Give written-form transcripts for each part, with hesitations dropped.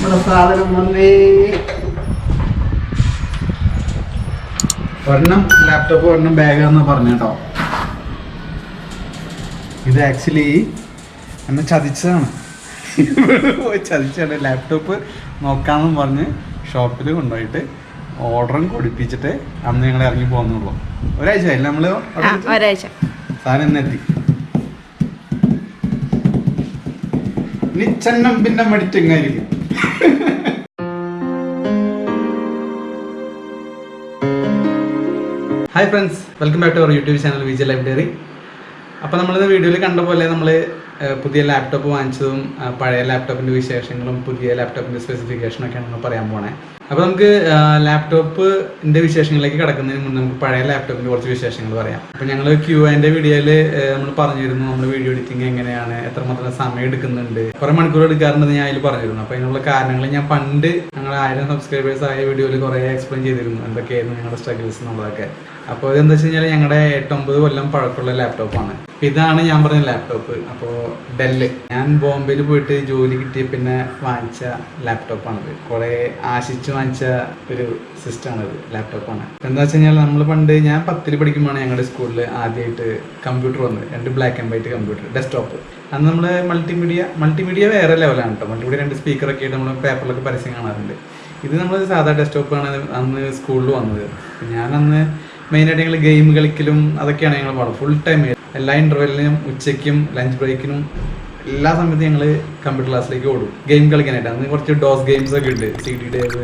നമ്മുടെ സാധനം വന്നേ. ഒരെണ്ണം ലാപ്ടോപ്പ്, ഒരെണ്ണം ബാഗാന്ന് പറഞ്ഞു കേട്ടോ. ഇത് ആക്ച്വലി എന്നെ ചതിച്ചതാണ്. പോയി ചതിച്ചാണ്. ലാപ്ടോപ്പ് നോക്കാമെന്നും പറഞ്ഞ് ഷോപ്പിൽ കൊണ്ടുപോയിട്ട് ഓർഡറും കൊടുപ്പിച്ചിട്ട് അന്ന് ഞങ്ങൾ ഇറങ്ങി പോകുന്നുള്ളൂ. ഒരാഴ്ച ആയില്ല നമ്മള് സാധനം ഇന്ന് എത്തി. നിച്ചെണ്ണം പിന്നെ മടിച്ചെങ്ങായിരിക്കും. Hi friends, welcome back to our YouTube channel Vijaya library. അപ്പോൾ നമ്മളിത് വീഡിയോയിൽ കണ്ട പോലെ നമ്മൾ പുതിയ ലാപ്ടോപ്പ് വാങ്ങിച്ചതും പഴയ ലാപ്ടോപ്പിൻ്റെ വിശേഷങ്ങളും പുതിയ ലാപ്ടോപ്പിൻ്റെ സ്പെസിഫിക്കേഷനൊക്കെയാണ് നമ്മൾ പറയാൻ പോണേ. അപ്പോൾ നമുക്ക് ലാപ്ടോപ്പിൻ്റെ വിശേഷങ്ങളിലേക്ക് കിടക്കുന്നതിന് മുന്നേ നമുക്ക് പഴയ ലാപ്ടോപ്പിൻ്റെ കുറച്ച് വിശേഷങ്ങൾ പറയാം. അപ്പോൾ ഞങ്ങൾ Q&A വീഡിയോയിൽ നമ്മൾ പറഞ്ഞിരുന്നു നമ്മൾ വീഡിയോ എഡിറ്റിംഗ് എങ്ങനെയാണ്, എത്രമാത്രം സമയം എടുക്കുന്നുണ്ട്, കുറേ മണിക്കൂർ എടുക്കാറുണ്ടെന്ന് ഞാൻ അതിൽ പറഞ്ഞിരുന്നു. അപ്പോൾ അതിനുള്ള കാരണങ്ങൾ ഞാൻ പണ്ട് ഞങ്ങൾ 1000 സബ്സ്ക്രൈബേഴ്സ് ആയ വീഡിയോയിൽ കുറേ എക്സ്പ്ലെയിൻ ചെയ്തിരുന്നു എന്തൊക്കെയായിരുന്നു ഞങ്ങളുടെ സ്ട്രഗിൾസ് എന്നുള്ളതൊക്കെ. അപ്പോൾ ഇതെന്താ വെച്ച് കഴിഞ്ഞാൽ ഞങ്ങളുടെ 8-9 കൊല്ലം പഴക്കമുള്ള ലാപ്ടോപ്പാണ്. ഇതാണ് ഞാൻ പറഞ്ഞ ലാപ്ടോപ്പ്. അപ്പോൾ ഡെല്ല്, ഞാൻ ബോംബെയിൽ പോയിട്ട് ജോലി കിട്ടിയ പിന്നെ വാങ്ങിച്ച ലാപ്ടോപ്പാണിത്. കുറേ ആശിച്ച് വാങ്ങിച്ച ഒരു സിസ്റ്റമാണിത്, ലാപ്ടോപ്പാണ്. എന്താ വെച്ച് കഴിഞ്ഞാൽ നമ്മൾ പണ്ട് ഞാൻ 10ൽ പഠിക്കുമ്പോഴാണ് ഞങ്ങളുടെ സ്കൂളിൽ ആദ്യമായിട്ട് കമ്പ്യൂട്ടർ വന്നത്. 2 black and white computer, desktop. അന്ന് നമ്മൾ മൾട്ടിമീഡിയ വേറെ ലെവലാണ് കേട്ടോ. മൾട്ടിമീഡിയ 2 സ്പീക്കറൊക്കെ ആയിട്ട് നമ്മൾ പേപ്പറിലൊക്കെ പരസ്യം കാണാറുണ്ട്. ഇത് നമ്മൾ സാധാ ഡെസ്ക്ടോപ്പാണ് അന്ന് സ്കൂളിൽ വന്നത്. ഞാനന്ന് മെയിനായിട്ട് ഞങ്ങൾ ഗെയിം കളിക്കലും അതൊക്കെയാണ് ഞങ്ങൾ പാടും. ഫുൾ ടൈം എല്ലാ ഇൻ്റർവെല്ലിനും, ഉച്ചയ്ക്കും, ലഞ്ച് ബ്രേക്കിനും എല്ലാ സമയത്തും ഞങ്ങൾ കമ്പ്യൂട്ടർ ക്ലാസ്സിലേക്ക് ഓടും ഗെയിം കളിക്കാനായിട്ട്. അന്ന് കുറച്ച് ഡോസ് ഗെയിംസ് ഒക്കെ ഉണ്ട്, CD ഡേവ്,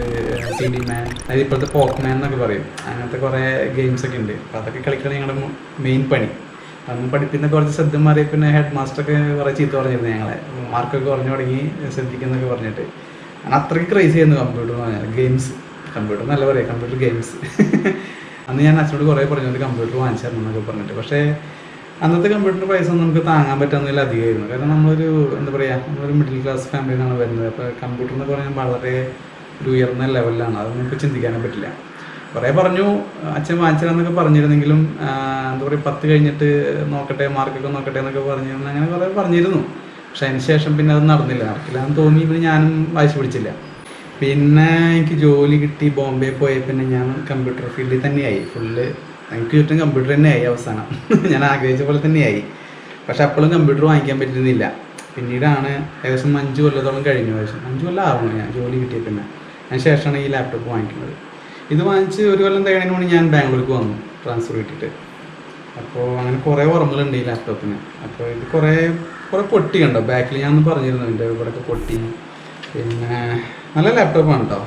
CD മാൻ, അതായത് ഇപ്പോഴത്തെ പോക്ക്മാൻ എന്നൊക്കെ പറയും. അങ്ങനത്തെ കുറേ ഗെയിംസ് ഒക്കെ ഉണ്ട്. അപ്പോൾ അതൊക്കെ കളിക്കണം ഞങ്ങളുടെ മെയിൻ പണി. അന്ന് പഠിപ്പിക്കുന്ന കുറച്ച് ശ്രദ്ധ മാറി. പിന്നെ ഹെഡ് മാസ്റ്ററൊക്കെ കുറേ ചീത്ത പറഞ്ഞിരുന്നു ഞങ്ങളെ, മാർക്കൊക്കെ കുറഞ്ഞു തുടങ്ങി ശ്രദ്ധിക്കുന്നൊക്കെ പറഞ്ഞിട്ട്. അങ്ങനെ അത്രയ്ക്ക് ക്രൈസ് ചെയ്യുന്നു കമ്പ്യൂട്ടർ എന്ന് പറഞ്ഞാൽ. ഗെയിംസ്, കമ്പ്യൂട്ടർ നല്ല പറയാം, കമ്പ്യൂട്ടർ ഗെയിംസ്. അന്ന് ഞാൻ അച്ഛനോട് കുറേ പറഞ്ഞത് കമ്പ്യൂട്ടർ വാങ്ങിച്ചായിരുന്നു എന്നൊക്കെ പറഞ്ഞിട്ട്. പക്ഷേ അന്നത്തെ കമ്പ്യൂട്ടറിൻ്റെ പൈസ ഒന്നും നമുക്ക് താങ്ങാൻ പറ്റുന്നതിൽ അധികമായിരുന്നു. കാരണം നമ്മളൊരു എന്താ പറയുക, നമ്മളൊരു മിഡിൽ ക്ലാസ് ഫാമിലിയിൽ നിന്നാണ് വരുന്നത്. അപ്പോൾ കമ്പ്യൂട്ടർ എന്ന് പറയാൻ വളരെ ഒരു ഉയർന്ന ലെവലിലാണ്. അത് നമുക്ക് ചിന്തിക്കാനേ പറ്റില്ല. കുറേ പറഞ്ഞു, അച്ഛൻ വാങ്ങിച്ചതെന്നൊക്കെ പറഞ്ഞിരുന്നെങ്കിലും എന്താ പറയുക, 10 കഴിഞ്ഞിട്ട് നോക്കട്ടെ, മാർക്കൊക്കെ നോക്കട്ടെ എന്നൊക്കെ പറഞ്ഞിരുന്നു. അങ്ങനെ കുറേ പറഞ്ഞിരുന്നു. പക്ഷെ അതിന് ശേഷം പിന്നെ അത് നടന്നില്ല എന്ന് തോന്നി. പിന്നെ ഞാനും വായിച്ചു പിടിച്ചില്ല. പിന്നെ എനിക്ക് ജോലി കിട്ടി, ബോംബെ പോയ പിന്നെ ഞാൻ കമ്പ്യൂട്ടർ ഫീൽഡിൽ തന്നെയായി. ഫുള്ള് എനിക്ക് ചുറ്റും കമ്പ്യൂട്ടർ തന്നെയായി അവസാനം. ഞാൻ ആഗ്രഹിച്ച പോലെ തന്നെയായി. പക്ഷെ അപ്പോഴും കമ്പ്യൂട്ടർ വാങ്ങിക്കാൻ പറ്റുന്നില്ല. പിന്നീടാണ് ഏകദേശം 5 കൊല്ലത്തോളം കഴിഞ്ഞു. ഏകദേശം 5 കൊല്ലം ആവണം ഞാൻ ജോലി കിട്ടിയ പിന്നെ. അതിന് ശേഷമാണ് ഈ ലാപ്ടോപ്പ് വാങ്ങിക്കുന്നത്. ഇത് വാങ്ങിച്ച് 1 കൊല്ലം തികയതിന് മുന്നേ ഞാൻ ബാംഗ്ലൂർക്ക് വന്നു ട്രാൻസ്ഫർ കിട്ടിയിട്ട്. അപ്പോൾ അങ്ങനെ കുറേ ഓർമ്മകളുണ്ട് ഈ ലാപ്ടോപ്പിന്. അപ്പോൾ ഇത് കുറേ പൊട്ടി കണ്ടോ ബാക്കിൽ, ഞാൻ ഒന്ന് പറഞ്ഞിരുന്നു എൻ്റെ ഇവിടെയൊക്കെ പൊട്ടി. പിന്നെ നല്ല ലാപ്ടോപ്പാണ് കേട്ടോ.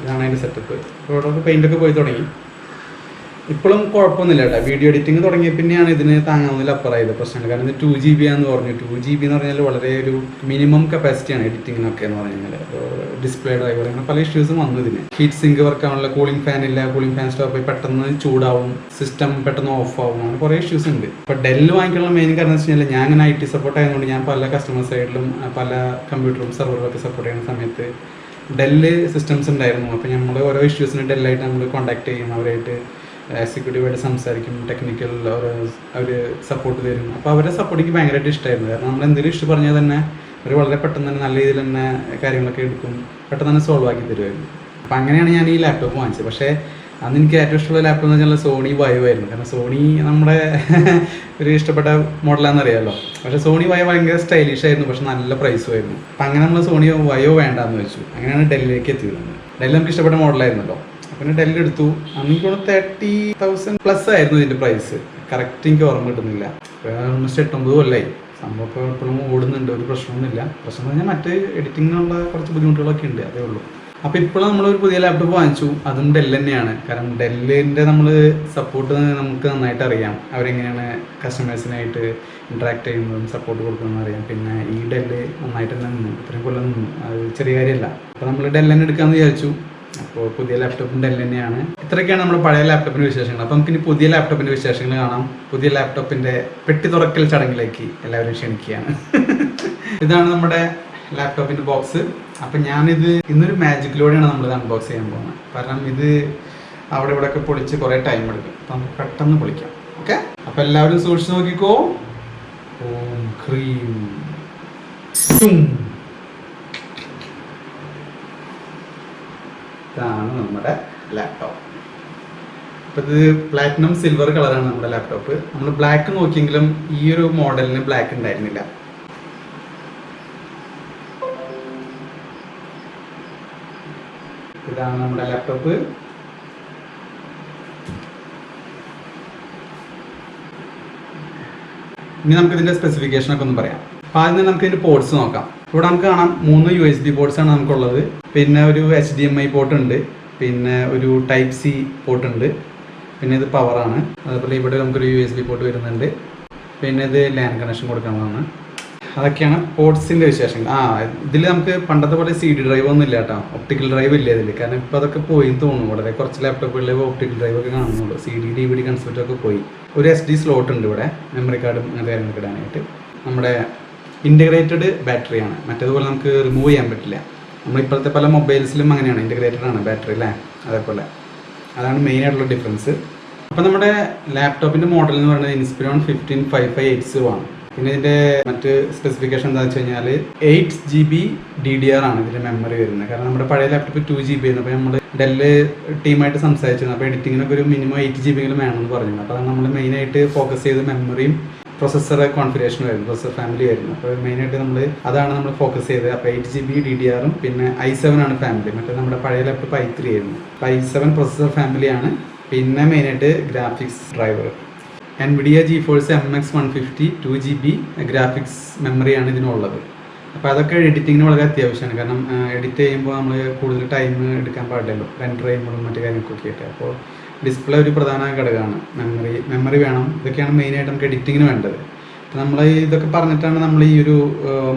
ഇതാണ് അതിൻ്റെ സെറ്റപ്പ്. ഇപ്പോൾ ഇവിടെ പെയിൻ്റൊക്കെ പോയി തുടങ്ങി. ഇപ്പോഴും കുഴപ്പമൊന്നുമില്ല കേട്ടോ. വീഡിയോ എഡിറ്റിംഗ് തുടങ്ങിയ പിന്നെയാണ് ഇതിന് താങ്ങാവുന്നതിൽ അപ്പുറമായത് പ്രശ്നങ്ങൾ. കാരണം ഇത് 2 GB ആണെന്ന് പറഞ്ഞു. 2 GB എന്ന് പറഞ്ഞാൽ വളരെ ഒരു മിനിമം കപ്പാസിറ്റിയാണ് എഡിറ്റിങ്ങിനൊക്കെ എന്ന് പറഞ്ഞു കഴിഞ്ഞാൽ. ഡിസ്പ്ലേ ഡ്രൈവർ, അങ്ങനെ പല ഇഷ്യൂസും വന്നു ഇതിന്. ഹീറ്റ് സിങ്ക് വർക്ക് ആവുന്നില്ല, കൂളിംഗ് ഫാൻ ഇല്ല, കൂളിംഗ് ഫാൻ സ്റ്റോപ്പ് ആയി പെട്ടെന്ന് ചൂടാവും, സിസ്റ്റം പെട്ടെന്ന് ഓഫ് ആവും, അങ്ങനെ കുറേ ഇഷ്യൂസ് ഉണ്ട്. ഇപ്പോൾ ഡെല്ല് വാങ്ങിക്കാനുള്ള മെയിൻ കാരണം എന്ന് വെച്ച് കഴിഞ്ഞാൽ ഞാൻ അങ്ങനെ IT സപ്പോർട്ട് ആയതുകൊണ്ട് ഞാൻ പല കസ്റ്റമർ സൈഡിലും പല കമ്പ്യൂട്ടറും സെർവറും സപ്പോർട്ട് ചെയ്യുന്ന സമയത്ത് ഡെല്ല് സിസ്റ്റംസ് ഉണ്ടായിരുന്നു. അപ്പോൾ നമ്മൾ ഓരോ ഇഷ്യൂസിന് ഡെല്ലായിട്ട് നമ്മൾ കോൺടാക്ട് ചെയ്യും, അവരായിട്ട് എക്സിക്യൂട്ടീവായിട്ട് സംസാരിക്കും, ടെക്നിക്കൽ അവർ സപ്പോർട്ട് തരും. അപ്പോൾ അവരെ സപ്പോർട്ടിക്ക് ഭയങ്കരമായിട്ട് ഇഷ്ടമായിരുന്നു. കാരണം നമ്മൾ എന്തെങ്കിലും ഇഷ്യൂ പറഞ്ഞാൽ തന്നെ അവർ വളരെ പെട്ടെന്ന് തന്നെ നല്ല രീതിയിൽ തന്നെ കാര്യങ്ങളൊക്കെ എടുക്കും, പെട്ടെന്ന് തന്നെ സോൾവ് ആക്കി തരുമായിരുന്നു. അപ്പോൾ അങ്ങനെയാണ് ഞാൻ ഈ ലാപ്ടോപ്പ് വാങ്ങിച്ചത്. പക്ഷേ അന്ന് എനിക്ക് ഏറ്റവും ഇഷ്ടമുള്ള ലാപ്ടോപ്പ് എന്ന് വെച്ചാൽ സോണി വയോ ആയിരുന്നു. കാരണം സോണി നമ്മുടെ ഒരു ഇഷ്ടപ്പെട്ട മോഡലാണെന്നറിയാമല്ലോ. പക്ഷേ സോണി വയോ ഭയങ്കര സ്റ്റൈലിഷ് ആയിരുന്നു, പക്ഷെ നല്ല പ്രൈസും ആയിരുന്നു. അപ്പം അങ്ങനെ നമ്മൾ സോണി വയോ വേണ്ടാന്ന് വെച്ചു. അങ്ങനെയാണ് ഡെല്ലിലേക്ക് എത്തിയത്. ഡെല്ല് നമുക്ക് ഇഷ്ടപ്പെട്ട മോഡലായിരുന്നല്ലോ. പിന്നെ ഡെല്ല് എടുത്തു. അന്ന് എനിക്ക് 30,000 പ്ലസ് ആയിരുന്നു ഇതിൻ്റെ പ്രൈസ്. കറക്റ്റ് എനിക്ക് ഓർമ്മ കിട്ടുന്നില്ല. ഓൾമോസ്റ്റ് 8-9 കൊല്ലമായി. സംഭവം ഇപ്പോൾ എപ്പോഴും ഓടുന്നുണ്ട്, ഒരു പ്രശ്നമൊന്നുമില്ല. പ്രശ്നം എന്ന് പറഞ്ഞാൽ മറ്റ് എഡിറ്റിങ്ങിനുള്ള കുറച്ച് ബുദ്ധിമുട്ടുകളൊക്കെ ഉണ്ട്, അതേ ഉള്ളൂ. അപ്പോൾ ഇപ്പോഴും നമ്മളൊരു പുതിയ ലാപ്ടോപ്പ് വാങ്ങിച്ചു. അതും ഡെല്ല് തന്നെയാണ്. കാരണം ഡെല്ലിൻ്റെ നമ്മൾ സപ്പോർട്ട് നമുക്ക് നന്നായിട്ട് അറിയാം. അവരെങ്ങനെയാണ് കസ്റ്റമേഴ്സിനായിട്ട് ഇൻട്രാക്ട് ചെയ്യുന്നതും സപ്പോർട്ട് കൊടുക്കുന്നതെന്ന് അറിയാം. പിന്നെ ഈ ഡെല്ല് നന്നായിട്ട് തന്നെ നിന്നു, ഇത്രയും കൊല്ലം നിന്നു. അത് ചെറിയ കാര്യമല്ല. അപ്പോൾ നമ്മൾ ഡെല്ല് തന്നെ എടുക്കാമെന്ന് വിചാരിച്ചു. അപ്പോൾ പുതിയ ലാപ്ടോപ്പും ഡെല്ല് തന്നെയാണ്. ഇത്രയൊക്കെയാണ് നമ്മുടെ പഴയ ലാപ്ടോപ്പിൻ്റെ വിശേഷങ്ങൾ. അപ്പോൾ നമുക്കിനി പുതിയ ലാപ്ടോപ്പിൻ്റെ വിശേഷങ്ങൾ കാണാം. പുതിയ ലാപ്ടോപ്പിൻ്റെ പെട്ടി തുറക്കൽ ചടങ്ങിലേക്ക് എല്ലാവരും ക്ഷണിക്കുകയാണ്. ഇതാണ് നമ്മുടെ ലാപ്ടോപ്പിൻ്റെ ബോക്സ്. അപ്പം ഞാനിത് ഇന്നൊരു മാജിക്കിലൂടെയാണ് നമ്മളിത് അൺബോക്സ് ചെയ്യാൻ പോകുന്നത്. കാരണം ഇത് അവിടെ ഇവിടെയൊക്കെ പൊളിച്ച് കുറേ ടൈം എടുക്കും. അപ്പം നമുക്ക് പെട്ടെന്ന് പൊളിക്കാം. ഓക്കെ, അപ്പോൾ എല്ലാവരും സൂക്ഷിച്ച് നോക്കിക്കോ. ഓം ക്രീം. ഇതാണ് നമ്മുടെ ലാപ്ടോപ്പ്. അപ്പോൾ ഇത് പ്ലാറ്റിനം സിൽവർ കളറാണ് നമ്മുടെ ലാപ്ടോപ്പ്. നമ്മൾ ബ്ലാക്ക് നോക്കിയെങ്കിലും ഈ ഒരു മോഡലിന് ബ്ലാക്ക് ഉണ്ടായിരുന്നില്ല. ഇതാണ് നമ്മുടെ ലാപ്ടോപ്പ്. ഇനി നമുക്ക് ഇതിന്റെ സ്പെസിഫിക്കേഷൻ ഒക്കെ ഒന്ന് പറയാം. അപ്പോൾ ആദ്യം തന്നെ നമുക്ക് ഇതിന്റെ പോർട്സ് നോക്കാം. ഇവിടെ നമുക്ക് കാണാം 3 USB പോർട്സ് ആണ് നമുക്കുള്ളത്. പിന്നെ ഒരു HDMI പോർട്ട് ഉണ്ട്, പിന്നെ ഒരു ടൈപ്പ് C പോർട്ട് ഉണ്ട്, പിന്നെ ഇത് പവറാണ്. അതുപോലെ ഇവിടെ നമുക്കൊരു USB പോർട്ട് വരുന്നുണ്ട്, പിന്നെ ഇത് ലാൻ കണക്ഷൻ കൊടുക്കാവുന്നതാണ്. അതൊക്കെയാണ് പോർട്സിൻ്റെ വിശേഷങ്ങൾ. ഇതിൽ നമുക്ക് പണ്ടത്തെ പോലെ CD ഡ്രൈവ് ഒന്നും ഇല്ല കേട്ടോ, ഒപ്റ്റിക്കൽ ഡ്രൈവ് ഇല്ല ഇതിൽ. കാരണം ഇപ്പോൾ അതൊക്കെ പോയി തോന്നുന്നു, വളരെ കുറച്ച് ലാപ്ടോപ്പുകളിൽ ഒപ്റ്റിക്കൽ ഡ്രൈവ് ഒക്കെ കാണുന്നുള്ളൂ. CD DVD കൺസെപ്റ്റ് ഒക്കെ പോയി. ഒരു SD സ്ലോട്ട് ഉണ്ട് ഇവിടെ, മെമ്മറി കാർഡും അങ്ങനത്തെ കാര്യങ്ങളൊക്കെ ഇടാനായിട്ട്. നമ്മുടെ ഇൻ്റഗ്രേറ്റഡ് ബാറ്ററിയാണ്, മറ്റേതുപോലെ നമുക്ക് റിമൂവ് ചെയ്യാൻ പറ്റില്ല. നമ്മളിപ്പോഴത്തെ പല മൊബൈൽസിലും അങ്ങനെയാണ്, ഇൻ്റഗ്രേറ്റഡ് ആണ് ബാറ്ററി അല്ലേ, അതേപോലെ. അതാണ് മെയിനായിട്ടുള്ള ഡിഫറൻസ്. അപ്പോൾ നമ്മുടെ ലാപ്ടോപ്പിൻ്റെ മോഡൽ എന്ന് പറയുന്നത് ഇൻസ്പിരോൺ 15580 ആണ്. പിന്നെ ഇതിൻ്റെ മറ്റ് സ്പെസിഫിക്കേഷൻ എന്താണെന്ന് വെച്ച് കഴിഞ്ഞാൽ 8 GB DDR ആണ് ഇതിൻ്റെ മെമ്മറി വരുന്നത്. കാരണം നമ്മുടെ പഴയ ലാപ്ടോപ്പ് 2 GB ആയിരുന്നു. അപ്പോൾ നമ്മൾ ഡെല്ല് ടീമായിട്ട് സംസാരിച്ചിരുന്നു, അപ്പോൾ എഡിറ്റിങ്ങിനൊക്കെ ഒരു മിനിമം 8 GB വേണമെന്ന് പറഞ്ഞു. അപ്പോൾ നമ്മൾ മെയിനായിട്ട് ഫോക്കസ് ചെയ്ത് മെമ്മറിയും പ്രൊസസ്സർ കോൺഫിഗറേഷനും ആയിരുന്നു, പ്രൊസസ്സർ ഫാമിലി ആയിരുന്നു. അപ്പോൾ മെയിനായിട്ട് അതാണ് നമ്മൾ ഫോക്കസ് ചെയ്തത്. അപ്പോൾ 8 GB DDR-ഉം പിന്നെ i7 ആണ് ഫാമിലി. മറ്റേ നമ്മുടെ പഴയ ലാപ്ടോപ്പ് i3 ആയിരുന്നു. അപ്പോൾ i7 പ്രൊസസ്സർ ഫാമിലിയാണ്. പിന്നെ മെയിനായിട്ട് graphics driver NVIDIA GeForce MX 150 2 GB graphics മെമ്മറിയാണ് ഇതിനുള്ളത്. അപ്പോൾ അതൊക്കെ എഡിറ്റിങ്ങിന് വളരെ അത്യാവശ്യമാണ്. കാരണം എഡിറ്റ് ചെയ്യുമ്പോൾ നമ്മൾ കൂടുതൽ ടൈം എടുക്കാൻ പാടില്ലല്ലോ, റെൻഡർ ചെയ്യുമ്പോഴും മറ്റു കാര്യങ്ങൾക്കൊക്കെ ആയിട്ട്. അപ്പോൾ ഡിസ്പ്ലേ ഒരു പ്രധാന ഘടകമാണ്. മെമ്മറി വേണം. ഇതൊക്കെയാണ് മെയിനായിട്ട് നമുക്ക് എഡിറ്റിങ്ങിന് വേണ്ടത്. അപ്പോൾ നമ്മൾ ഇതൊക്കെ പറഞ്ഞിട്ടാണ് നമ്മൾ ഈ ഒരു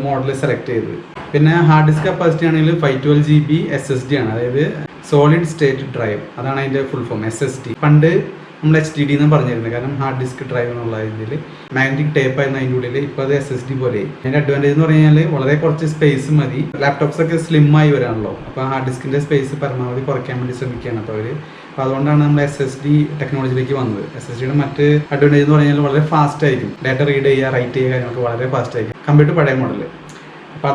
മോഡൽ സെലക്ട് ചെയ്തത്. പിന്നെ ഹാർഡ് ഡിസ്ക് കപ്പാസിറ്റി ആണെങ്കിൽ 512 GB SSD ആണ്, അതായത് സോളിഡ് സ്റ്റേറ്റ് ഡ്രൈവ്. അതാണ് അതിൻ്റെ ഫുൾ ഫോം, SSD. പണ്ട് നമ്മൾ HDD എന്ന് പറഞ്ഞിരുന്നത്, കാരണം ഹാർഡ് ഡിസ്ക് ഡ്രൈവ് എന്നുള്ള ഇതിൽ മാഗ്നറ്റിക് ടേപ്പ് ആയിരുന്നു അതിൻ്റെ ഉള്ളിൽ. ഇപ്പോൾ അത് SSD പോലെ. അതിൻ്റെ അഡ്വാൻറ്റേജ് എന്ന് പറഞ്ഞു കഴിഞ്ഞാൽ വളരെ കുറച്ച് സ്പേസ് മതി. ലാപ്ടോപ്സ് ഒക്കെ സ്ലിം ആയി വരാണല്ലോ, അപ്പോൾ ഹാർഡ് ഡിസ്കിൻ്റെ സ്പേസ് പരമാവധി കുറയ്ക്കാൻ വേണ്ടി ശ്രമിക്കുകയാണ് അപ്പോൾ അവർ. അപ്പോൾ അതുകൊണ്ടാണ് നമ്മൾ SSD ടെക്നോളജിയിലേക്ക് വന്നത്. SSDയുടെ മറ്റ് അഡ്വാൻറ്റേജ് എന്ന് പറഞ്ഞാൽ വളരെ ഫാസ്റ്റ് ആയിരിക്കും, ഡാറ്റ റീഡ് ചെയ്യുക, റൈറ്റ് ചെയ്യുക കാര്യങ്ങളൊക്കെ വളരെ ഫാസ്റ്റ് ആയിരിക്കും കമ്പയർഡ് ടു പഴയ മോഡൽ. അപ്പോൾ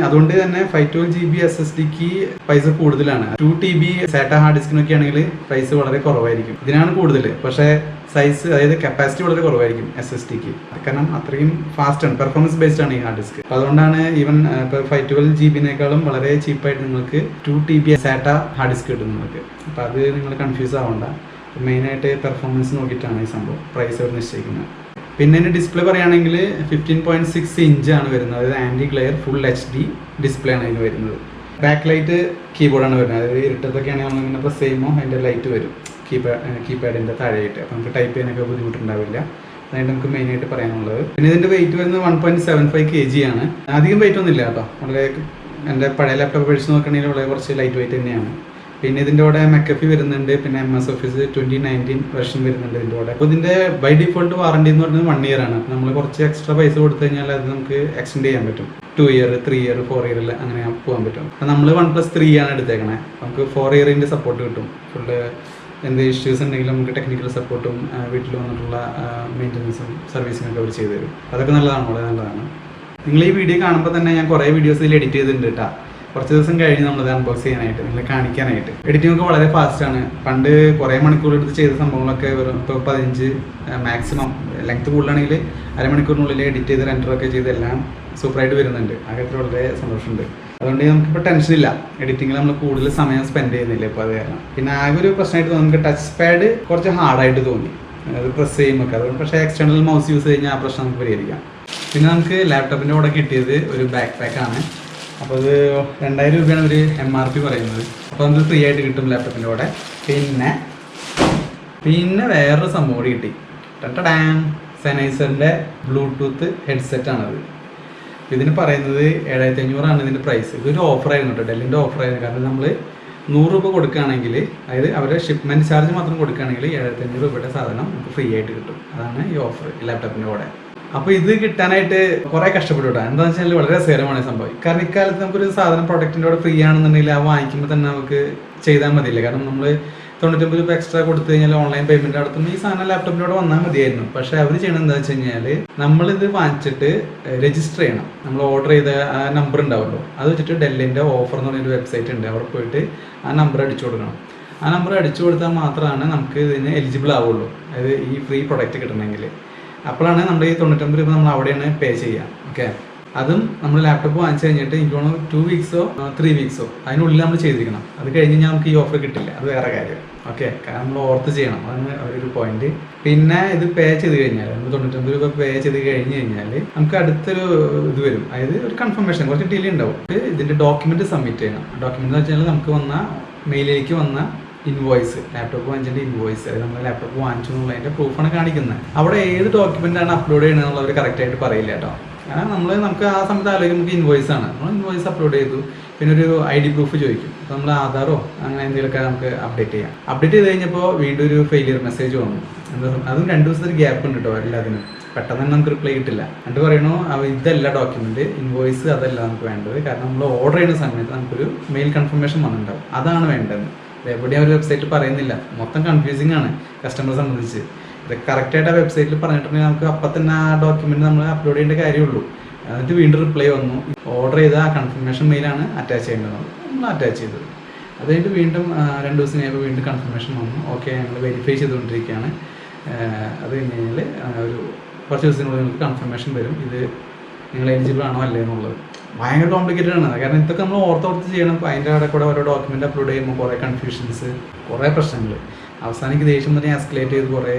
അതുകൊണ്ട് തന്നെ 512 GB SSDക്ക് പൈസ കൂടുതലാണ്. 2 TB SATA ഹാർഡ് ഡിസ്കിനൊക്കെ ആണെങ്കിൽ പ്രൈസ് വളരെ കുറവായിരിക്കും. ഇതിനാണ് കൂടുതൽ, പക്ഷേ സൈസ്, അതായത് കപ്പാസിറ്റി വളരെ കുറവായിരിക്കും SSDക്ക്. കാരണം അത്രയും ഫാസ്റ്റാണ്, പെർഫോമൻസ് ബേസ്ഡ് ആണ് ഈ ഹാർഡ് ഡിസ്ക്. അപ്പോൾ അതുകൊണ്ടാണ് ഈവൻ ഇപ്പോൾ 512 GB-നേക്കാളും വളരെ ചീപ്പായിട്ട് നിങ്ങൾക്ക് 2 TB SATA ഹാർഡ് ഡിസ്ക് കിട്ടും നിങ്ങൾക്ക്. അപ്പോൾ അത് നിങ്ങൾ കൺഫ്യൂസ് ആവണ്ട. മെയിനായിട്ട് പെർഫോമൻസ് നോക്കിയിട്ടാണ് ഈ സംഭവം പ്രൈസ് അവർ നിശ്ചയിക്കുന്നത്. പിന്നെ ഇതിൻ്റെ ഡിസ്പ്ലേ പറയുകയാണെങ്കിൽ 15.6 ഇഞ്ചാണ് വരുന്നത്, അതായത് anti glare full HD display ആണ് അതിന് വരുന്നത്. ബാക്ക് ലൈറ്റ് കീബോർഡാണ് വരുന്നത്, അതായത് ഇരുട്ടത്തൊക്കെ ആണെങ്കിൽ നമ്മളിങ്ങനെ പ്രസ് ചെയ്യുമ്പോൾ അതിൻ്റെ ലൈറ്റ് വരും കീപാഡിൻ്റെ താഴെയായിട്ട്. അപ്പോൾ നമുക്ക് ടൈപ്പ് ചെയ്യാനൊക്കെ ബുദ്ധിമുട്ടുണ്ടാവില്ല. അതായത് നമുക്ക് മെയിനായിട്ട് പറയാനുള്ളത്. പിന്നെ ഇതിൻ്റെ വെയിറ്റ് വരുന്നത് 1.75 kg ആണ്. അധികം വെയിറ്റ് ഒന്നും ഇല്ല കേട്ടോ, വളരെ എൻ്റെ പഴയ ലാപ്ടോപ്പ് പഠിച്ച് നോക്കുകയാണെങ്കിൽ വളരെ കുറച്ച് ലൈറ്റ് വെയിറ്റ് തന്നെയാണ്. പിന്നെ ഇതിൻ്റെ കൂടെ McAfee വരുന്നുണ്ട്, പിന്നെ MS Office 2019 വെർഷൻ വരുന്നുണ്ട് ഇതിൻ്റെ കൂടെ. അപ്പോൾ ഇതിൻ്റെ ബൈ ഡിഫോൾട്ട് വാറണ്ടി എന്ന് പറയുന്നത് 1 year ആണ്. നമ്മൾ കുറച്ച് എക്സ്ട്രാ പൈസ കൊടുത്തു കഴിഞ്ഞാൽ അത് നമുക്ക് എക്സ്റ്റെൻഡ് ചെയ്യാൻ പറ്റും. 2 year 3 year 4 year അങ്ങനെ പോകാൻ പറ്റും. അപ്പോൾ നമ്മൾ 1+3 ആണ് എടുത്തേക്കണേ. നമുക്ക് 4 year സപ്പോർട്ട് കിട്ടും. ഫുള്ള് എന്ത് ഇഷ്യൂസ് ഉണ്ടെങ്കിലും നമുക്ക് ടെക്നിക്കൽ സപ്പോർട്ടും വീട്ടിൽ വന്നിട്ടുള്ള മെയിൻ്റനൻസും സർവീസിനൊക്കെ അവർ ചെയ്തു തരും. അതൊക്കെ നല്ലതാണ്, വളരെ നല്ലതാണ്. നിങ്ങൾ ഈ വീഡിയോ കാണുമ്പോൾ തന്നെ ഞാൻ കുറേ വീഡിയോസ് ഇതിൽ എഡിറ്റ് ചെയ്തിട്ടുണ്ട് കേട്ടോ. കുറച്ച് ദിവസം കഴിഞ്ഞ് നമ്മളത് അൺബോക്സ് ചെയ്യാനായിട്ട്, നിങ്ങളെ കാണിക്കാനായിട്ട്. എഡിറ്റിംഗ് ഒക്കെ വളരെ ഫാസ്റ്റാണ്. പണ്ട് കുറേ മണിക്കൂർ എടുത്ത് ചെയ്ത സംഭവങ്ങളൊക്കെ വെറും ഇപ്പോൾ 15 മാക്സിമം, ലെങ്ത് കൂടുതലാണെങ്കിൽ അരമണിക്കൂറിനുള്ളിൽ എഡിറ്റ് ചെയ്ത് റെൻഡറൊക്കെ ചെയ്ത് എല്ലാം സൂപ്പറായിട്ട് വരുന്നുണ്ട്. ആ കാര്യത്തിൽ വളരെ സന്തോഷമുണ്ട്. അതുകൊണ്ട് നമുക്കിപ്പോൾ ടെൻഷനില്ല, എഡിറ്റിങ്ങിൽ നമ്മൾ കൂടുതൽ സമയം സ്പെൻഡ് ചെയ്യുന്നില്ല ഇപ്പോൾ അത് കാരണം. പിന്നെ ആകെ ഒരു പ്രശ്നമായിട്ട് നമുക്ക് ടച്ച് പാഡ് കുറച്ച് ഹാർഡായിട്ട് തോന്നി, അത് പ്രസ് ചെയ്യുമ്പോൾ. അതുകൊണ്ട് പക്ഷേ എക്സ്റ്റേണൽ മൗസ് യൂസ് കഴിഞ്ഞാൽ ആ പ്രശ്നം നമുക്ക് പരിഹരിക്കാം. പിന്നെ നമുക്ക് ലാപ്ടോപ്പിൻ്റെ കൂടെ കിട്ടിയത് ഒരു ബാക്ക് പാക്കാണ്. അപ്പോൾ അത് 2000 രൂപയാണ് ഒരു MRP പറയുന്നത്. അപ്പോൾ നമുക്ക് ഫ്രീ ആയിട്ട് കിട്ടും ലാപ്ടോപ്പിൻ്റെ കൂടെ. പിന്നെ വേറൊരു സംഭവം കൂടി കിട്ടി. സെനൈസറിൻ്റെ ബ്ലൂടൂത്ത് ഹെഡ്സെറ്റാണത്. ഇതിന് പറയുന്നത് 7500 ഇതിൻ്റെ പ്രൈസ്. ഇതൊരു ഓഫറായിരുന്നു കേട്ടോ, ഡെല്ലിൻ്റെ ഓഫറായിരുന്നു. കാരണം നമ്മൾ 100 രൂപ കൊടുക്കുകയാണെങ്കിൽ, അതായത് അവരുടെ ഷിപ്മെൻറ്റ് ചാർജ് മാത്രം കൊടുക്കുകയാണെങ്കിൽ 7500 രൂപയുടെ സാധനം നമുക്ക് ഫ്രീ ആയിട്ട് കിട്ടും. അതാണ് ഈ ഓഫർ ഈ ലാപ്ടോപ്പിൻ്റെ കൂടെ. അപ്പോൾ ഇത് കിട്ടാനായിട്ട് കുറേ കഷ്ടപ്പെട്ടു കേട്ടോ. എന്താണെന്ന് വെച്ചാൽ വളരെ രസകരമാണ് സംഭവം. കാരണം ഇക്കാലത്ത് നമുക്കൊരു സാധനം പ്രൊഡക്റ്റിൻ്റെ കൂടെ ഫ്രീ ആണെന്നുണ്ടെങ്കിൽ ആ വാങ്ങിക്കുമ്പോൾ തന്നെ നമുക്ക് ചെയ്താൽ മതിയില്ല. കാരണം നമ്മൾ 99 രൂപ എക്സ്ട്രാ കൊടുത്തു കഴിഞ്ഞാൽ ഓൺലൈൻ പേയ്മെന്റ് നടത്തുമ്പോൾ ഈ സാധനം ലാപ്ടോപ്പിനോട് വന്നാൽ മതിയായിരുന്നു. പക്ഷെ അവർ ചെയ്യണത് എന്താ വെച്ച് കഴിഞ്ഞാൽ നമ്മളിത് വാങ്ങിച്ചിട്ട് രജിസ്റ്റർ ചെയ്യണം. നമ്മൾ ഓർഡർ ചെയ്ത ആ നമ്പർ ഉണ്ടാവുമല്ലോ, അത് വെച്ചിട്ട് ഡെല്ലിൻ്റെ ഓഫർ എന്ന് പറഞ്ഞൊരു വെബ്സൈറ്റ് ഉണ്ട്, അവിടെ പോയിട്ട് ആ നമ്പർ അടിച്ചു കൊടുക്കണം. ആ നമ്പർ അടിച്ചു കൊടുത്താൽ മാത്രമാണ് നമുക്ക് ഇതിന് എലിജിബിൾ ആവുള്ളൂ, അതായത് ഈ ഫ്രീ പ്രൊഡക്റ്റ് കിട്ടണമെങ്കിൽ. അപ്പോഴാണ് നമ്മൾ ഈ 99 രൂപ നമ്മൾ അവിടെയാണ് പേ ചെയ്യുക. ഓക്കെ, അതും നമ്മൾ ലാപ്ടോപ്പ് വാങ്ങിച്ചു കഴിഞ്ഞിട്ട് എനിക്ക് തോന്നുന്നു 2 വീക്സോ 3 വീക്സോ അതിനുള്ളിൽ നമ്മൾ ചെയ്തിരിക്കണം. അത് കഴിഞ്ഞ് കഴിഞ്ഞാൽ നമുക്ക് ഈ ഓഫർ കിട്ടില്ല, അത് വേറെ കാര്യം. ഓക്കെ, കാരണം നമ്മൾ ഓർത്ത് ചെയ്യണം, അതാണ് ഒരു പോയിന്റ്. പിന്നെ ഇത് പേ ചെയ്ത് കഴിഞ്ഞാൽ നമ്മൾ 99 രൂപ പേ ചെയ്ത് കഴിഞ്ഞ് കഴിഞ്ഞാൽ നമുക്ക് അടുത്തൊരു ഇത് വരും, അതായത് ഒരു കൺഫർമേഷൻ, കുറച്ച് ഡിലേ ഉണ്ടാവും. ഇതിന്റെ ഡോക്യുമെന്റ് സബ്മിറ്റ് ചെയ്യണം. ഡോക്യുമെന്റ് എന്ന് വെച്ചാൽ നമുക്ക് വന്ന മെയിലിലേക്ക് വന്ന ഇൻവോയ്സ്, ലാപ്ടോപ്പ് വാങ്ങിച്ചതിന്റെ ഇൻവോയ്സ്, അതായത് നമ്മൾ ലാപ്ടോപ്പ് വാങ്ങിച്ചു എന്നുള്ളതിന്റെ പ്രൂഫാണ് കാണിക്കുന്നത്. അവിടെ ഏത് ഡോക്യുമെന്റ് ആണ് അപ്ലോഡ് ചെയ്യണമെന്ന് എന്നുള്ളവർ കറക്റ്റ് ആയിട്ട് പറയില്ല കേട്ടോ. കാരണം നമുക്ക് ആ സമയത്ത് ആലോചിക്കും നമുക്ക് ഇൻവോയ്സ് ആണ്, നമ്മൾ ഇൻവോയ്സ് അപ്ലോഡ് ചെയ്തു, പിന്നെ ഒരു ID പ്രൂഫ് ചോദിക്കും. അപ്പോൾ നമ്മൾ ആധാറോ അങ്ങനെ എന്തെങ്കിലുമൊക്കെ നമുക്ക് അപ്ഡേറ്റ് ചെയ്യാം. അപ്ഡേറ്റ് ചെയ്ത് കഴിഞ്ഞപ്പോൾ വീണ്ടും ഒരു ഫെയിലിയർ മെസ്സേജ് വന്നു. അതും 2 ദിവസത്തെ ഗ്യാപ്പ് ഉണ്ട് കേട്ടോ എല്ലാത്തിനും. പെട്ടെന്ന് തന്നെ നമുക്ക് റിപ്ലൈ കിട്ടില്ല. എന്നിട്ട് പറയണു ഇതല്ല ഡോക്യുമെന്റ്, ഇൻവോയ്സ് അതല്ല നമുക്ക് വേണ്ടത്, കാരണം നമ്മൾ ഓർഡർ ചെയ്യുന്ന സമയത്ത് നമുക്കൊരു മെയിൽ കൺഫർമേഷൻ വന്നിട്ടുണ്ടാവും, അതാണ് വേണ്ടത്. എവിടെയും ഒരു വെബ്സൈറ്റ് പറയുന്നില്ല, മൊത്തം കൺഫ്യൂസിങ് ആണ് കസ്റ്റമറെ സംബന്ധിച്ച്. ഇത് കറക്റ്റായിട്ട് ആ വെബ്സൈറ്റിൽ പറഞ്ഞിട്ടുണ്ടെങ്കിൽ നമുക്ക് അപ്പം തന്നെ ആ ഡോക്യുമെന്റ് നമ്മൾ അപ്ലോഡ് ചെയ്യേണ്ട കാര്യമുള്ളൂ. എന്നിട്ട് വീണ്ടും റിപ്ലൈ വന്നു, ഓർഡർ ചെയ്ത ആ കൺഫർമേഷൻ മെയിലാണ് അറ്റാച്ച് ചെയ്യേണ്ടത്, നമ്മൾ അറ്റാച്ച് ചെയ്തത്. അത് കഴിഞ്ഞിട്ട് വീണ്ടും 2 ദിവസം കഴിയുമ്പോൾ വീണ്ടും കൺഫർമേഷൻ വന്നു, ഓക്കെ ഞങ്ങൾ വെരിഫൈ ചെയ്തുകൊണ്ടിരിക്കുകയാണ്. അത് കഴിഞ്ഞ് കഴിഞ്ഞാൽ ഒരു കുറച്ച് ദിവസത്തിനുള്ളിൽ നിങ്ങൾക്ക് കൺഫർമേഷൻ വരും, ഇത് നിങ്ങൾ എലിജിബിൾ ആണോ അല്ലേ എന്നുള്ളത്. ഭയങ്കര കോംപ്ലിക്കേറ്റഡ് ആണ്, കാരണം ഇതൊക്കെ നമ്മൾ ഓർത്തോർത്ത് ചെയ്യണം. അതിൻ്റെ അവിടെ കൂടെ ഓരോ ഡോക്യുമെന്റ് അപ്ലോഡ് ചെയ്യുമ്പോൾ കുറേ കൺഫ്യൂഷൻസ്, കുറേ പ്രശ്നങ്ങൾ. അവസാനിക്ക് ദേഷ്യം തന്നെ എസ്കലേറ്റ് ചെയ്ത് കുറേ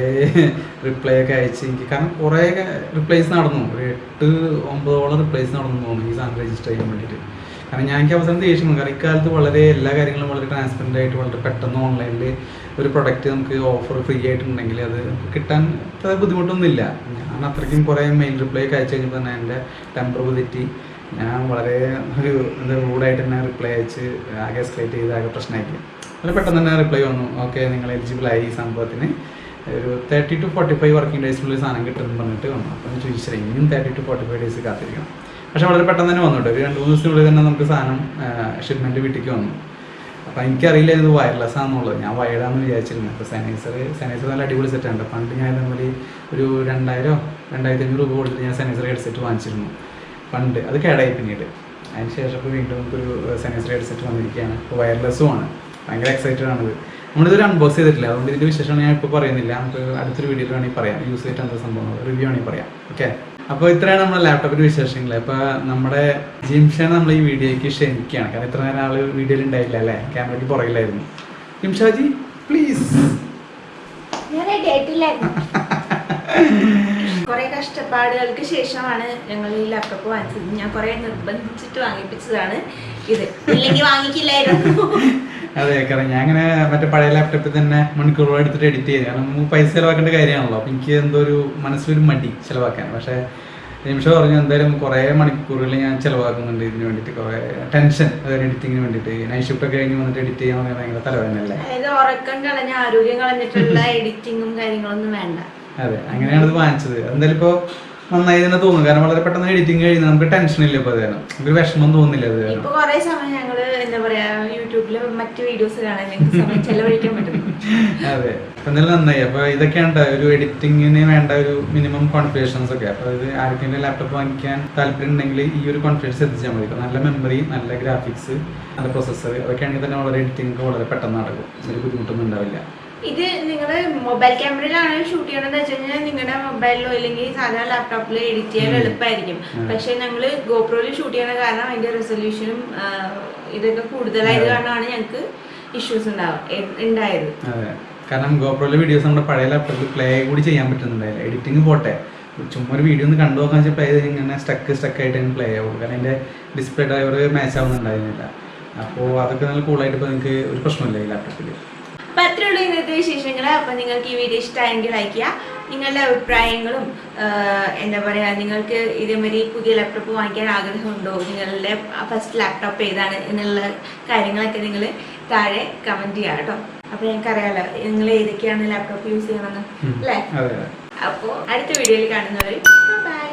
റിപ്ലൈ ഒക്കെ അയച്ച് എനിക്ക്, കാരണം കുറേ റിപ്ലൈസ് നടന്നു, ഒരു 8-9 റിപ്ലൈസ് നടന്നു തോന്നുന്നു ഈ സാധനം രജിസ്റ്റർ ചെയ്യാൻ വേണ്ടിയിട്ട്. കാരണം ഞാൻ എനിക്ക് അവസാനം ദേഷ്യം വന്നു, കാരണം ഇക്കാലത്ത് വളരെ എല്ലാ കാര്യങ്ങളും വളരെ ട്രാൻസ്പെറൻ്റ് ആയിട്ട് വളരെ പെട്ടെന്ന് ഓൺലൈനിൽ ഒരു പ്രൊഡക്റ്റ് നമുക്ക് ഓഫർ ഫ്രീ ആയിട്ടുണ്ടെങ്കിൽ അത് കിട്ടാൻ അത്ര ബുദ്ധിമുട്ടൊന്നുമില്ല. ഞാൻ അത്രയ്ക്കും കുറേ മെയിൽ റിപ്ലൈ ഒക്കെ അയച്ചു കഴിഞ്ഞപ്പോൾ തന്നെ എൻ്റെ ടെമ്പർ തെറ്റി. ഞാൻ വളരെ റൂഡായിട്ട് തന്നെ റിപ്ലൈ അയച്ച് ആകെ എസ്കലേറ്റ് ചെയ്ത് ആകെ പ്രശ്നമാക്കി. വളരെ പെട്ടെന്ന് തന്നെ റിപ്ലൈ വന്നു, ഓക്കെ നിങ്ങൾ എലിജിബിളായി ഈ സംഭവത്തിന്, ഒരു 30 to 45 വർക്കിംഗ് ഡേയ്സിനുള്ളിൽ സാധനം കിട്ടുമെന്ന് പറഞ്ഞിട്ട് വന്നു. അപ്പോൾ ഞാൻ ചോദിച്ചാൽ ഇനിയും 30 to 45 ഡേയ്സ് കാത്തിരിക്കണം. പക്ഷെ വളരെ പെട്ടെന്ന് തന്നെ വന്നു കേട്ടോ, ഒരു 2-3 ദിവസത്തിനുള്ളിൽ തന്നെ നമുക്ക് സാധനം ഷിപ്മെൻറ്റ് വീട്ടിലേക്ക് വന്നു. അപ്പോൾ എനിക്കറിയില്ല ഇത് വയർലെസ് ആണെന്നുള്ളത്, ഞാൻ വയർഡാന്ന് വിചാരിച്ചിരുന്നു. അപ്പോൾ സാനിറ്റൈസർ നല്ല അടിപൊളി സെറ്റാണ്. പണ്ട് ഞാൻ ഇതേപോലെ ഒരു 2000-2500 രൂപ കൊടുത്തിട്ട് ഞാൻ സാനിറ്റൈസർ ഹെഡ്സെറ്റ് വാങ്ങിച്ചിരുന്നു പണ്ട്. അത് കേടായി പിന്നീട്. അതിന് ശേഷം ഇപ്പോൾ വീണ്ടും നമുക്കൊരു സാനിറ്റൈസർ ഹെഡ്സെറ്റ് വന്നിരിക്കുകയാണ്, ഇപ്പോൾ വയർലെസ്സുമാണ്. ഭയങ്കര എക്സൈറ്റഡ് ആണിത്. നമ്മളിതൊരു അൺബോക്സ് ചെയ്തിട്ടില്ല, അതുകൊണ്ട് ഇതിൻ്റെ വിശേഷമാണ് ഞാൻ ഇപ്പോൾ പറയുന്നില്ല. നമുക്ക് അടുത്തൊരു വീഡിയോയിൽ വേണമെങ്കിൽ പറയാം, യൂസ് ചെയ്തിട്ട് എന്താ സംഭവം റിവ്യൂ വേണമെങ്കിൽ പറയാം. ഓക്കെ, അപ്പോൾ ഇത്രയാണ് നമ്മുടെ ലാപ്ടോപ്പിൻ്റെ വിശേഷങ്ങൾ. അപ്പോൾ നമ്മുടെ ജിംഷാനെ നമ്മൾ ഈ വീഡിയോയ്ക്ക് ക്ഷണിക്കുകയാണ്, കാരണം ഇത്ര നേരം ആൾ വീഡിയോയിൽ ഉണ്ടായില്ല അല്ലേ, ക്യാമറയ്ക്ക് പുറകിലായിരുന്നു. ജിംഷാജി പ്ലീസ്. കുറെ കഷ്ടപ്പാടുകൾക്ക് ശേഷമാണ് ഞങ്ങൾ ഈ ലാപ്ടോപ്പ് വാങ്ങിച്ചത്. ഞാൻ കുറെ നിർബന്ധിച്ചിട്ട് വാങ്ങിപ്പിച്ചതാണ് ഇത്, ഇല്ലെങ്കിൽ വാങ്ങിക്കില്ലായിരുന്നു. അതെ, കാരണം ഞാൻ അങ്ങനെ മറ്റേ പഴയ ലാപ്ടോപ്പിൽ തന്നെ മണിക്കൂറുകൾ എടുത്തിട്ട് എഡിറ്റ് ചെയ്ത്, കാരണം നമുക്ക് പൈസ ചിലവാക്കേണ്ട കാര്യമാണല്ലോ. അപ്പം എനിക്ക് എന്തോ ഒരു മനസ്സിലൊരു മടി ചിലവാക്കാൻ. പക്ഷേ നിമിഷം പറഞ്ഞു എന്തായാലും കുറേ മണിക്കൂറുകൾ ഞാൻ ചിലവാക്കുന്നുണ്ട് ഇതിന് വേണ്ടിയിട്ട്, കുറേ ടെൻഷൻ, അതായത് എഡിറ്റിങ്ങിന് വേണ്ടിയിട്ട്. നൈറ്റ് ഷിഫ്റ്റ് ഒക്കെ കഴിഞ്ഞ് വന്നിട്ട് എഡിറ്റ് ചെയ്യാൻ പറഞ്ഞാൽ ഭയങ്കര തലവേദനയല്ലേ. അതായത് ഉറക്കം കളഞ്ഞ ആരോഗ്യം കളഞ്ഞിട്ടുള്ള എഡിറ്റിങ്ങും കാര്യങ്ങളൊന്നും വേണ്ട. അതെ, അങ്ങനെയാണ് ഇത് വാങ്ങിച്ചത്. എന്തായാലും ഇപ്പോൾ നന്നായി തന്നെ തോന്നുന്നു, കാരണം വളരെ പെട്ടെന്ന് എഡിറ്റിംഗ് കഴിയുന്നത്, നമുക്ക് ടെൻഷൻ ഇല്ല. ഇപ്പോൾ അത് നമുക്ക് വിഷമം തോന്നില്ല. അത് ഇപ്പൊ കുറെ സമയം ഞങ്ങള് എന്താ പറയാ യൂട്യൂബില് മറ്റു വീഡിയോസ് കാണാൻ ഞങ്ങൾക്ക് സമയം ചെലവഴിക്കാൻ പറ്റും. അതെ, എന്തായാലും നന്നായി. അപ്പോൾ ഇതൊക്കെയാണ് ഒരു എഡിറ്റിങ്ങിന് വേണ്ട ഒരു മിനിമം കോൺഫിഗറേഷൻസ് ഒക്കെ. അപ്പോൾ ഇത് ആർക്കെങ്കിലും ലാപ്ടോപ്പ് വാങ്ങിക്കാൻ താല്പര്യം ഉണ്ടെങ്കിൽ ഈ ഒരു കോൺഫിഗറേഷൻ എത്തിച്ചാൽ മതി. നല്ല മെമ്മറി, നല്ല ഗ്രാഫിക്സ്, നല്ല പ്രൊസസ്സർ, അതൊക്കെ ആണെങ്കിൽ തന്നെ വളരെ എഡിറ്റിംഗ് ഒക്കെ വളരെ പെട്ടെന്ന് നടക്കും, ഒരു ബുദ്ധിമുട്ടൊന്നും ഉണ്ടാവില്ല. ഇത് നിങ്ങൾ മൊബൈൽ ക്യാമറയിലാണ് ഷൂട്ട് ചെയ്യണമെന്ന് വെച്ച് കഴിഞ്ഞാൽ നിങ്ങളുടെ മൊബൈലിലോ അല്ലെങ്കിൽ സാധാരണ ലാപ്ടോപ്പിൽ എഡിറ്റ് ചെയ്യാൻ എളുപ്പമായിരിക്കും. പക്ഷെ ഞങ്ങൾ ഗോപ്രോയിൽ ഷൂട്ട് ചെയ്യണ കാരണം അതിന്റെ റെസൊല്യൂഷനും ഇതൊക്കെ കൂടുതലായത് കാരണമാണ് ഞങ്ങൾക്ക് ഇഷ്യൂസ് ഉണ്ടായത്. അതെ, കാരണം ഗോപ്രോയിലെ വീഡിയോസ് നമ്മുടെ പഴയ ലാപ്ടോപ്പിൽ പ്ലേ കൂടി ചെയ്യാൻ പറ്റുന്നുണ്ടായില്ല. എഡിറ്റിംഗ് പോട്ടെ, ചുമ്മാ ഒരു വീഡിയോ ഒന്ന് കണ്ടു നോക്കാൻ വെച്ചാൽ പ്ലേ ചെയ്ത് ഇങ്ങനെ സ്റ്റക്കായിട്ട് പ്ലേ ആവുള്ളൂ, കാരണം അതിൻ്റെ ഡിസ്പ്ലേ ഡ്രൈവർ മാച്ച് ആവുന്നുണ്ടായിരുന്നില്ല. അപ്പോൾ അതൊക്കെ നല്ല കൂളായിട്ട് ഇപ്പോൾ നിങ്ങൾക്ക് ഒരു പ്രശ്നമില്ല ഈ ലാപ്ടോപ്പിൽ. അപ്പോൾ അത്രയുള്ളൂ ഇന്നത്തെ വിശേഷങ്ങൾ. അപ്പോൾ നിങ്ങൾക്ക് ഈ വീഡിയോ ഇഷ്ടമായെങ്കിൽ ലൈക്ക് ചെയ്യുക. നിങ്ങളുടെ അഭിപ്രായങ്ങളും എന്താ പറയുക, നിങ്ങൾക്ക് ഇതേമാതിരി പുതിയ ലാപ്ടോപ്പ് വാങ്ങിക്കാൻ ആഗ്രഹമുണ്ടോ, നിങ്ങളുടെ ഫസ്റ്റ് ലാപ്ടോപ്പ് ഏതാണ് എന്നുള്ള കാര്യങ്ങളൊക്കെ നിങ്ങൾ താഴെ കമൻറ്റ് ചെയ്യുക കേട്ടോ. അപ്പോൾ ഞങ്ങൾക്കറിയാമല്ലോ നിങ്ങൾ ഏതൊക്കെയാണ് ലാപ്ടോപ്പ് യൂസ് ചെയ്യണമെന്ന് അല്ലേ. അപ്പോൾ അടുത്ത വീഡിയോയിൽ കാണുന്നവരെ ബൈ.